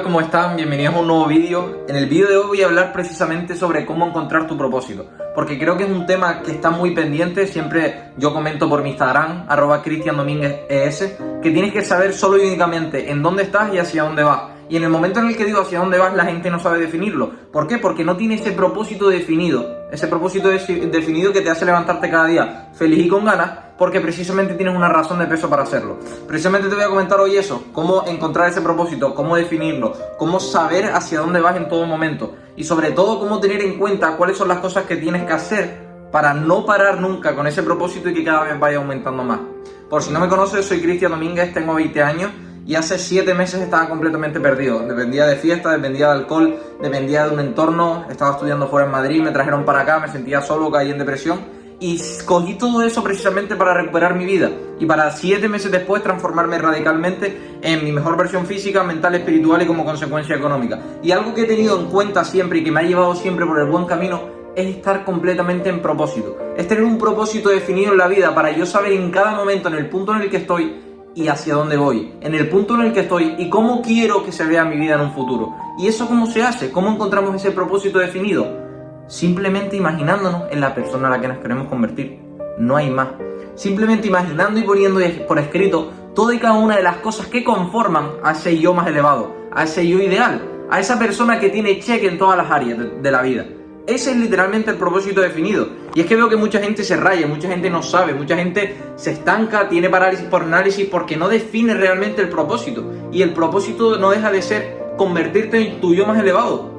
¿Cómo están? Bienvenidos a un nuevo vídeo. En el vídeo de hoy voy a hablar precisamente sobre cómo encontrar tu propósito, porque creo que es un tema que está muy pendiente. Siempre yo comento por mi Instagram, @cristiandominguez.es, que tienes que saber solo y únicamente en dónde estás y hacia dónde vas. Y en el momento en el que digo hacia dónde vas, la gente no sabe definirlo. ¿Por qué? Porque no tiene ese propósito definido. Ese propósito definido que te hace levantarte cada día feliz y con ganas, porque precisamente tienes una razón de peso para hacerlo. Precisamente te voy a comentar hoy eso, cómo encontrar ese propósito, cómo definirlo, cómo saber hacia dónde vas en todo momento y sobre todo cómo tener en cuenta cuáles son las cosas que tienes que hacer para no parar nunca con ese propósito y que cada vez vaya aumentando más. Por si no me conoces, soy Cristian Domínguez, tengo 20 años y hace 7 meses estaba completamente perdido. Dependía de fiesta, dependía de alcohol, dependía de un entorno. Estaba estudiando fuera en Madrid, me trajeron para acá, me sentía solo, caí en depresión y cogí todo eso precisamente para recuperar mi vida y para 7 meses después transformarme radicalmente en mi mejor versión física, mental, espiritual y como consecuencia económica. Y algo que he tenido en cuenta siempre y que me ha llevado siempre por el buen camino es estar completamente en propósito. Es tener un propósito definido en la vida para yo saber en cada momento, en el punto en el que estoy y hacia dónde voy, en el punto en el que estoy y cómo quiero que se vea mi vida en un futuro. ¿Y eso cómo se hace? ¿Cómo encontramos ese propósito definido? Simplemente imaginándonos en la persona a la que nos queremos convertir. No hay más. Simplemente imaginando y poniendo por escrito toda y cada una de las cosas que conforman a ese yo más elevado, a ese yo ideal, a esa persona que tiene cheque en todas las áreas de la vida. Ese es literalmente el propósito definido. Y es que veo que mucha gente se raya, mucha gente no sabe, mucha gente se estanca, tiene parálisis por análisis porque no define realmente el propósito. Y el propósito no deja de ser convertirte en tu yo más elevado.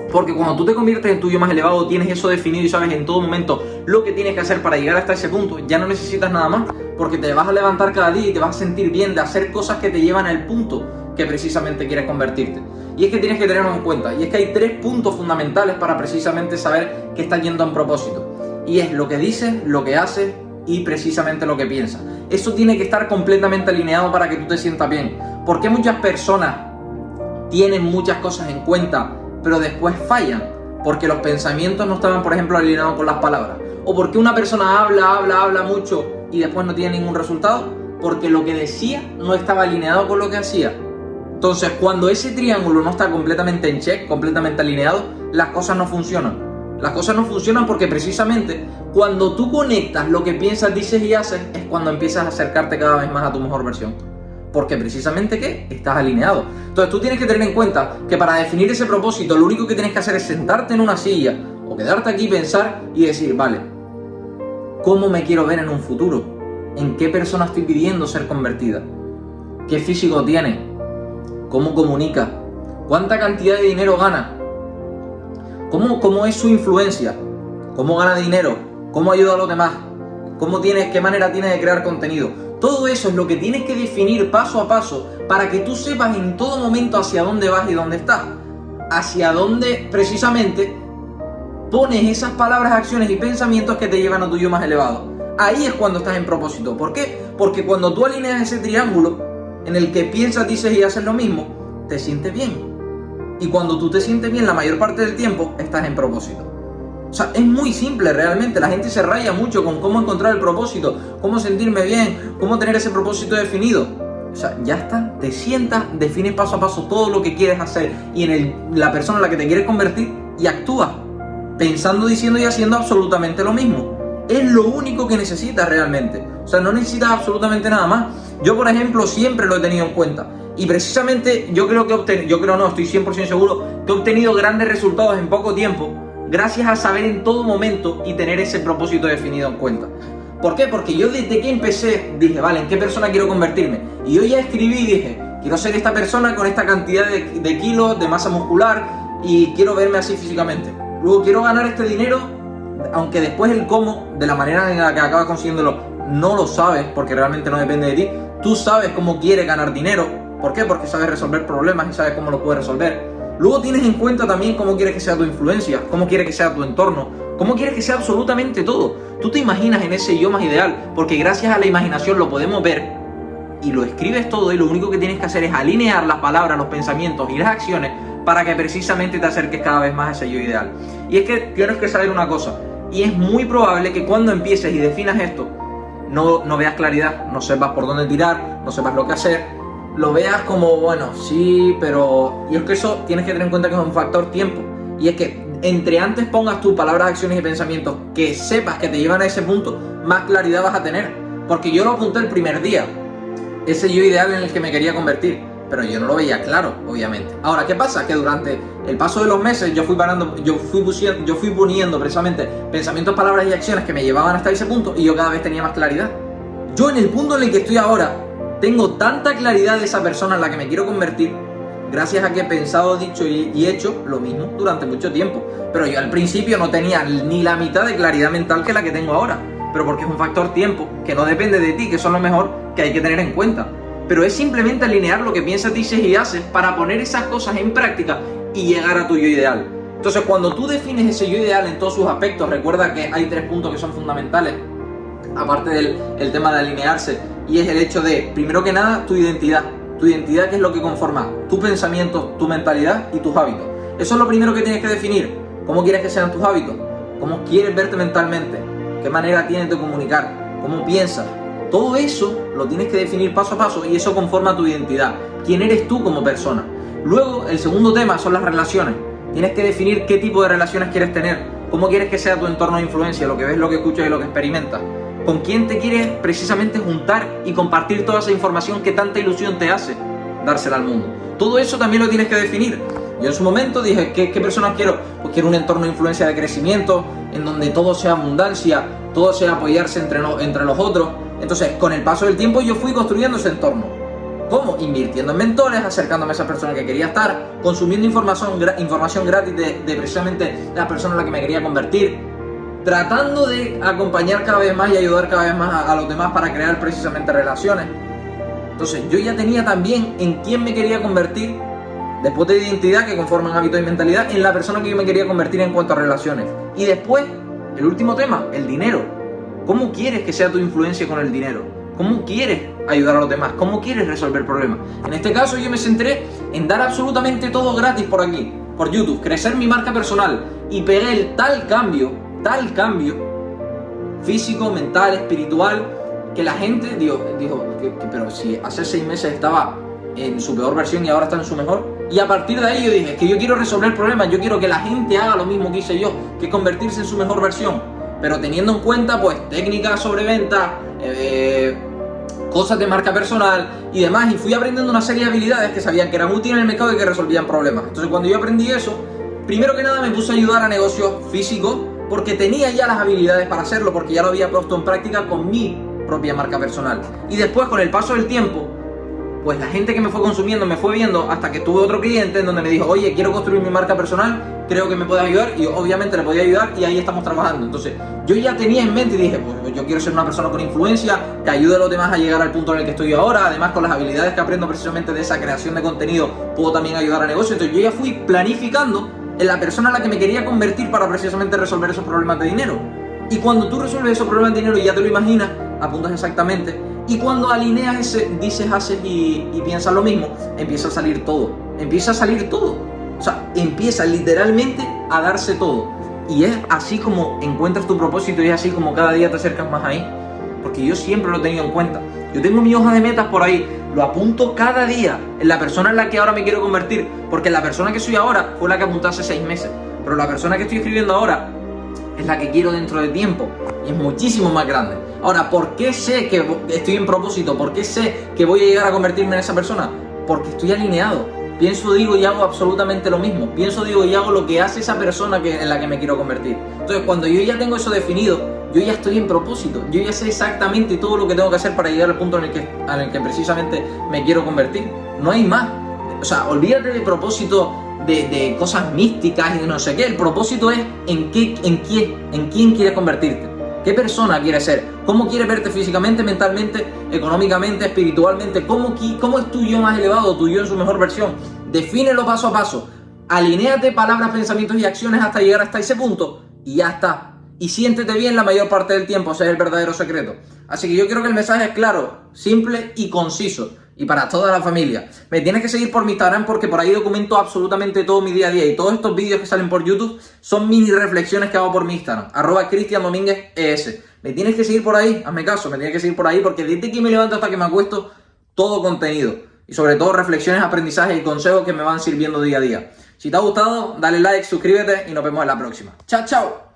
Porque cuando tú te conviertes en tu yo más elevado, tienes eso definido y sabes en todo momento lo que tienes que hacer para llegar hasta ese punto. Ya no necesitas nada más, porque te vas a levantar cada día y te vas a sentir bien de hacer cosas que te llevan al punto que precisamente quieres convertirte. Y es que tienes que tenerlo en cuenta. Y es que hay 3 puntos fundamentales para precisamente saber que estás yendo a un propósito. Y es lo que dices, lo que haces y precisamente lo que piensas. Eso tiene que estar completamente alineado para que tú te sientas bien. ¿Por qué muchas personas tienen muchas cosas en cuenta pero después fallan? Porque los pensamientos no estaban, por ejemplo, alineados con las palabras. O porque una persona habla mucho y después no tiene ningún resultado, porque lo que decía no estaba alineado con lo que hacía. Entonces, cuando ese triángulo no está completamente en check, completamente alineado, las cosas no funcionan. Las cosas no funcionan porque precisamente cuando tú conectas lo que piensas, dices y haces, es cuando empiezas a acercarte cada vez más a tu mejor versión. Porque precisamente, ¿qué? Estás alineado. Entonces tú tienes que tener en cuenta que para definir ese propósito, lo único que tienes que hacer es sentarte en una silla o quedarte aquí y pensar y decir, vale, ¿cómo me quiero ver en un futuro? ¿En qué persona estoy pidiendo ser convertida? ¿Qué físico tiene? ¿Cómo comunica? ¿Cuánta cantidad de dinero gana? ¿Cómo es su influencia? ¿Cómo gana dinero? ¿Cómo ayuda a los demás? ¿Qué manera tiene de crear contenido? Todo eso es lo que tienes que definir paso a paso para que tú sepas en todo momento hacia dónde vas y dónde estás. Hacia dónde precisamente pones esas palabras, acciones y pensamientos que te llevan a tu yo más elevado. Ahí es cuando estás en propósito. ¿Por qué? Porque cuando tú alineas ese triángulo en el que piensas, dices y haces lo mismo, te sientes bien. Y cuando tú te sientes bien la mayor parte del tiempo, estás en propósito. O sea, es muy simple realmente. La gente se raya mucho con cómo encontrar el propósito, cómo sentirme bien, cómo tener ese propósito definido. O sea, ya está, te sientas, defines paso a paso todo lo que quieres hacer y la persona en la que te quieres convertir y actúas, pensando, diciendo y haciendo absolutamente lo mismo. Es lo único que necesitas realmente. O sea, no necesitas absolutamente nada más. Yo, por ejemplo, siempre lo he tenido en cuenta. Y precisamente estoy 100% seguro que he obtenido grandes resultados en poco tiempo gracias a saber en todo momento y tener ese propósito definido en cuenta. ¿Por qué? Porque yo desde que empecé dije, vale, ¿en qué persona quiero convertirme? Y yo ya escribí y dije, quiero ser esta persona con esta cantidad de kilos, de masa muscular y quiero verme así físicamente. Luego quiero ganar este dinero, aunque después el cómo, de la manera en la que acabas consiguiéndolo, no lo sabes porque realmente no depende de ti. Tú sabes cómo quieres ganar dinero. ¿Por qué? Porque sabes resolver problemas y sabes cómo lo puedes resolver. Luego tienes en cuenta también cómo quieres que sea tu influencia, cómo quieres que sea tu entorno, cómo quieres que sea absolutamente todo. Tú te imaginas en ese yo más ideal, porque gracias a la imaginación lo podemos ver y lo escribes todo y lo único que tienes que hacer es alinear las palabras, los pensamientos y las acciones para que precisamente te acerques cada vez más a ese yo ideal. Y es que tienes que saber una cosa, y es muy probable que cuando empieces y definas esto, no veas claridad, no sepas por dónde tirar, no sepas lo que hacer, lo veas como, bueno, sí, pero... Y es que eso tienes que tener en cuenta que es un factor tiempo. Y es que entre antes pongas tus palabras, acciones y pensamientos que sepas que te llevan a ese punto, más claridad vas a tener. Porque yo lo apunté el primer día, ese yo ideal en el que me quería convertir, pero yo no lo veía claro, obviamente. Ahora, ¿qué pasa? Que durante el paso de los meses yo fui poniendo precisamente pensamientos, palabras y acciones que me llevaban hasta ese punto, y yo cada vez tenía más claridad. Yo en el punto en el que estoy ahora tengo tanta claridad de esa persona en la que me quiero convertir, gracias a que he pensado, dicho y hecho lo mismo durante mucho tiempo. Pero yo al principio no tenía ni la mitad de claridad mental que la que tengo ahora. Pero porque es un factor tiempo, que no depende de ti, que eso es lo mejor que hay que tener en cuenta. Pero es simplemente alinear lo que piensas, dices y haces para poner esas cosas en práctica y llegar a tu yo ideal. Entonces, cuando tú defines ese yo ideal en todos sus aspectos, recuerda que hay 3 puntos que son fundamentales, aparte del tema de alinearse, y es el hecho de, primero que nada, tu identidad. Tu identidad, que es lo que conforma tu pensamiento, tu mentalidad y tus hábitos. Eso es lo primero que tienes que definir. ¿Cómo quieres que sean tus hábitos? ¿Cómo quieres verte mentalmente? ¿Qué manera tienes de comunicar? ¿Cómo piensas? Todo eso lo tienes que definir paso a paso, y eso conforma tu identidad. ¿Quién eres tú como persona? Luego, el segundo tema son las relaciones. Tienes que definir qué tipo de relaciones quieres tener. ¿Cómo quieres que sea tu entorno de influencia? Lo que ves, lo que escuchas y lo que experimentas. ¿Con quién te quieres precisamente juntar y compartir toda esa información que tanta ilusión te hace dársela al mundo? Todo eso también lo tienes que definir. Yo en su momento dije, ¿qué personas quiero? Pues quiero un entorno de influencia, de crecimiento, en donde todo sea abundancia, todo sea apoyarse entre los otros. Entonces, con el paso del tiempo yo fui construyendo ese entorno. ¿Cómo? Invirtiendo en mentores, acercándome a esa persona que quería estar, consumiendo información gratis de precisamente la persona en la que me quería convertir, tratando de acompañar cada vez más y ayudar cada vez más a los demás para crear precisamente relaciones. Entonces, yo ya tenía también en quién me quería convertir, después de identidad, que conforman hábitos y mentalidad, en la persona que yo me quería convertir en cuanto a relaciones. Y después, el último tema, el dinero. ¿Cómo quieres que sea tu influencia con el dinero? ¿Cómo quieres ayudar a los demás? ¿Cómo quieres resolver problemas? En este caso yo me centré en dar absolutamente todo gratis por aquí, por YouTube, crecer mi marca personal, y pegué el tal cambio físico, mental, espiritual, que la gente dijo, pero si hace 6 meses estaba en su peor versión y ahora está en su mejor. Y a partir de ahí yo dije, es que yo quiero resolver problemas, yo quiero que la gente haga lo mismo que hice yo, que convertirse en su mejor versión, pero teniendo en cuenta pues técnicas sobre venta, cosas de marca personal y demás, y fui aprendiendo una serie de habilidades que sabían que eran útiles en el mercado y que resolvían problemas. Entonces, cuando yo aprendí eso, primero que nada me puse a ayudar a negocios físicos, porque tenía ya las habilidades para hacerlo, porque ya lo había puesto en práctica con mi propia marca personal. Y después, con el paso del tiempo, pues la gente que me fue consumiendo me fue viendo, hasta que tuve otro cliente en donde me dijo, oye, quiero construir mi marca personal, creo que me puedes ayudar, y obviamente le podía ayudar, y ahí estamos trabajando. Entonces yo ya tenía en mente y dije, pues yo quiero ser una persona con influencia, que ayude a los demás a llegar al punto en el que estoy ahora. Además, con las habilidades que aprendo precisamente de esa creación de contenido, puedo también ayudar a negocios. Entonces yo ya fui planificando en la persona en la que me quería convertir para precisamente resolver esos problemas de dinero. Y cuando tú resuelves esos problemas de dinero y ya te lo imaginas, apuntas exactamente. Y cuando alineas ese, dices, haces y piensas lo mismo, empieza a salir todo. Empieza a salir todo. O sea, empieza literalmente a darse todo. Y es así como encuentras tu propósito, y es así como cada día te acercas más ahí. Porque yo siempre lo he tenido en cuenta. Yo tengo mi hoja de metas por ahí, lo apunto cada día en la persona en la que ahora me quiero convertir. Porque la persona que soy ahora fue la que apunté hace 6 meses. Pero la persona que estoy escribiendo ahora es la que quiero dentro de tiempo, y es muchísimo más grande. Ahora, ¿por qué sé que estoy en propósito? ¿Por qué sé que voy a llegar a convertirme en esa persona? Porque estoy alineado. Pienso, digo y hago absolutamente lo mismo. Pienso, digo y hago lo que hace esa persona en la que me quiero convertir. Entonces, cuando yo ya tengo eso definido, yo ya estoy en propósito. Yo ya sé exactamente todo lo que tengo que hacer para llegar al punto en el que precisamente me quiero convertir. No hay más. O sea, olvídate de propósito de cosas místicas y de no sé qué. El propósito es en quién quieres convertirte. ¿Qué persona quieres ser? ¿Cómo quieres verte físicamente, mentalmente, económicamente, espiritualmente? ¿Cómo es tu yo más elevado, tu yo en su mejor versión? Defínelo paso a paso. Alinéate palabras, pensamientos y acciones hasta llegar hasta ese punto, y ya está. Y siéntete bien la mayor parte del tiempo. Ese es el verdadero secreto. Así que yo creo que el mensaje es claro, simple y conciso. Y para toda la familia. Me tienes que seguir por mi Instagram, porque por ahí documento absolutamente todo mi día a día. Y todos estos vídeos que salen por YouTube son mini reflexiones que hago por mi Instagram, @CristianDomínguezES. Me tienes que seguir por ahí, hazme caso, me tienes que seguir por ahí, porque desde que me levanto hasta que me acuesto, todo contenido. y sobre todo reflexiones, aprendizajes y consejos que me van sirviendo día a día. Si te ha gustado, dale like, suscríbete y nos vemos en la próxima. ¡Chao, chao!